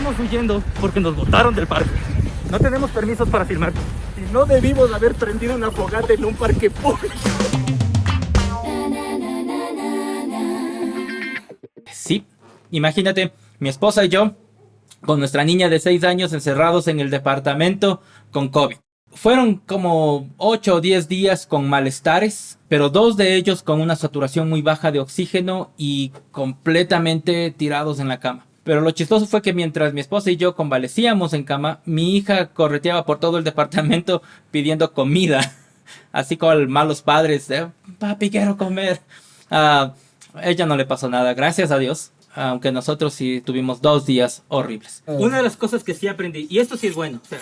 Estamos huyendo porque nos botaron del parque. No tenemos permisos para filmar. Y no debimos haber prendido una fogata en un parque público. Sí, imagínate, mi esposa y yo, con nuestra niña de 6 años encerrados en el departamento con COVID. Fueron como 8 o 10 días con malestares, pero 2 de ellos con una saturación muy baja de oxígeno y completamente tirados en la cama. Pero lo chistoso fue que mientras mi esposa y yo convalecíamos en cama, mi hija correteaba por todo el departamento pidiendo comida. Así como malos padres, papi, quiero comer. Ella no le pasó nada, gracias a Dios. Aunque nosotros sí tuvimos 2 días horribles. Una de las cosas que sí aprendí, y esto sí es bueno. O sea,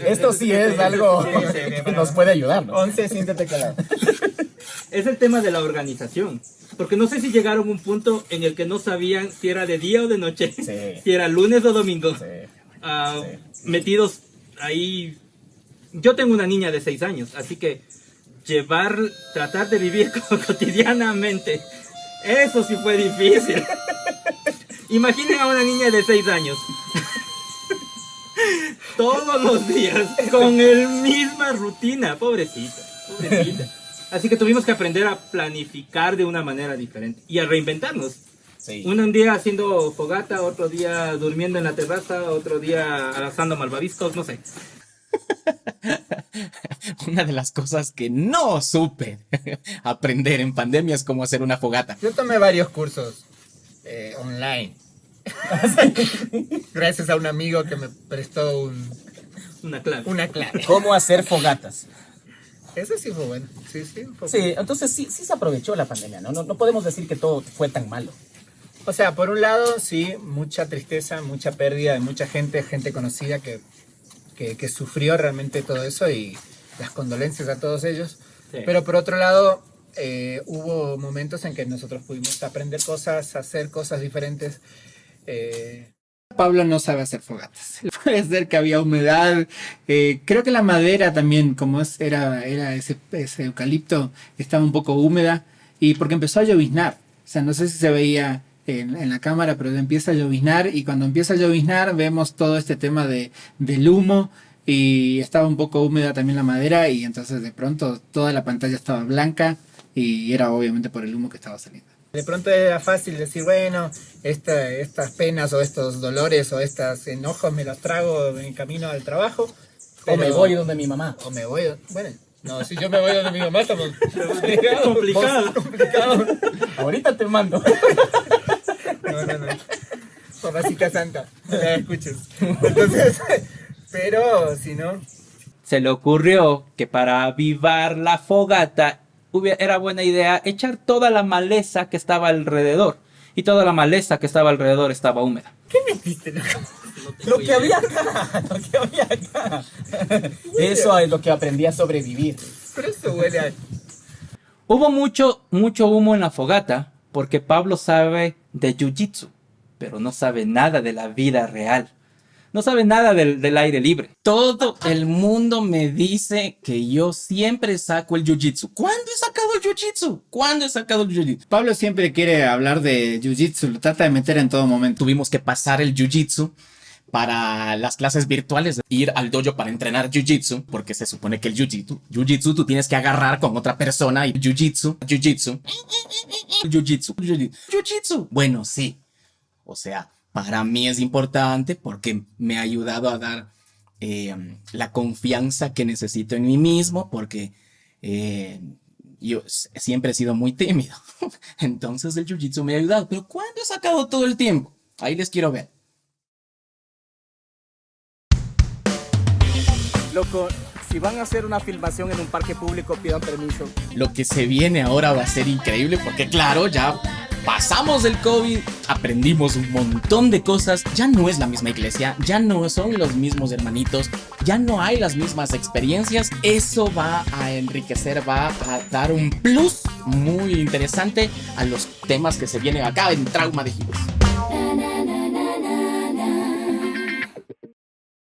Esto sí es algo que nos puede ayudar, ¿no? 11, siéntete calado. Es el tema de la organización. Porque no sé si llegaron a un punto en el que no sabían si era de día o de noche. Sí. Si era lunes o domingo. Sí. Metidos ahí. Yo tengo una niña de 6 años, así que tratar de vivir cotidianamente, eso sí fue difícil. Imaginen a una niña de 6 años. Todos los días, con la misma rutina. Pobrecita. Así que tuvimos que aprender a planificar de una manera diferente y a reinventarnos. Sí. Un día haciendo fogata, otro día durmiendo en la terraza, otro día asando malvaviscos, no sé. Una de las cosas que no supe aprender en pandemia es cómo hacer una fogata. Yo tomé varios cursos online. Gracias a un amigo que me prestó una clave. ¿Cómo hacer fogatas? Eso sí fue bueno. Sí, entonces sí se aprovechó la pandemia, ¿no? No podemos decir que todo fue tan malo. O sea, por un lado, sí, mucha tristeza, mucha pérdida de mucha gente conocida que sufrió realmente todo eso, y las condolencias a todos ellos. Sí. Pero por otro lado, hubo momentos en que nosotros pudimos aprender cosas, hacer cosas diferentes. Pablo no sabe hacer fogatas. Puede ser que había humedad. Creo que la madera también, como era ese eucalipto, estaba un poco húmeda, y porque empezó a lloviznar. O sea, no sé si se veía en la cámara, pero empieza a lloviznar, y cuando empieza a lloviznar vemos todo este tema del humo, y estaba un poco húmeda también la madera, y entonces de pronto toda la pantalla estaba blanca, y era obviamente por el humo que estaba saliendo. De pronto era fácil decir, bueno, estas penas o estos dolores o estos enojos me los trago en camino al trabajo. O me voy donde mi mamá. Bueno, no, si yo me voy donde mi mamá estamos complicado. Ahorita te mando. No. Mamacita santa, no la escuches. Entonces, pero si no. Se le ocurrió que para avivar la fogata era buena idea echar toda la maleza que estaba alrededor. Y toda la maleza que estaba alrededor estaba húmeda. ¿Qué metiste? Lo que había acá. Eso es lo que aprendí a sobrevivir. Pero eso huele a... Hubo mucho humo en la fogata porque Pablo sabe de jiu-jitsu, pero no sabe nada de la vida real. No sabe nada del aire libre. Todo el mundo me dice que yo siempre saco el jiu-jitsu. ¿Cuándo he sacado el jiu-jitsu? Pablo siempre quiere hablar de jiu-jitsu, lo trata de meter en todo momento. Tuvimos que pasar el jiu-jitsu para las clases virtuales, ir al dojo para entrenar jiu-jitsu, porque se supone que el jiu-jitsu tú tienes que agarrar con otra persona, y jiu-jitsu. Bueno, sí. O sea, para mí es importante porque me ha ayudado a dar la confianza que necesito en mí mismo, porque yo siempre he sido muy tímido. Entonces el jiu-jitsu me ha ayudado. Pero ¿cuándo he sacado todo el tiempo? Ahí les quiero ver. Loco, si van a hacer una filmación en un parque público, pidan permiso. Lo que se viene ahora va a ser increíble, porque claro, ya pasamos el COVID, aprendimos un montón de cosas. Ya no es la misma iglesia, ya no son los mismos hermanitos, ya no hay las mismas experiencias. Eso va a enriquecer, va a dar un plus muy interesante a los temas que se vienen acá en Trauma de Heroes.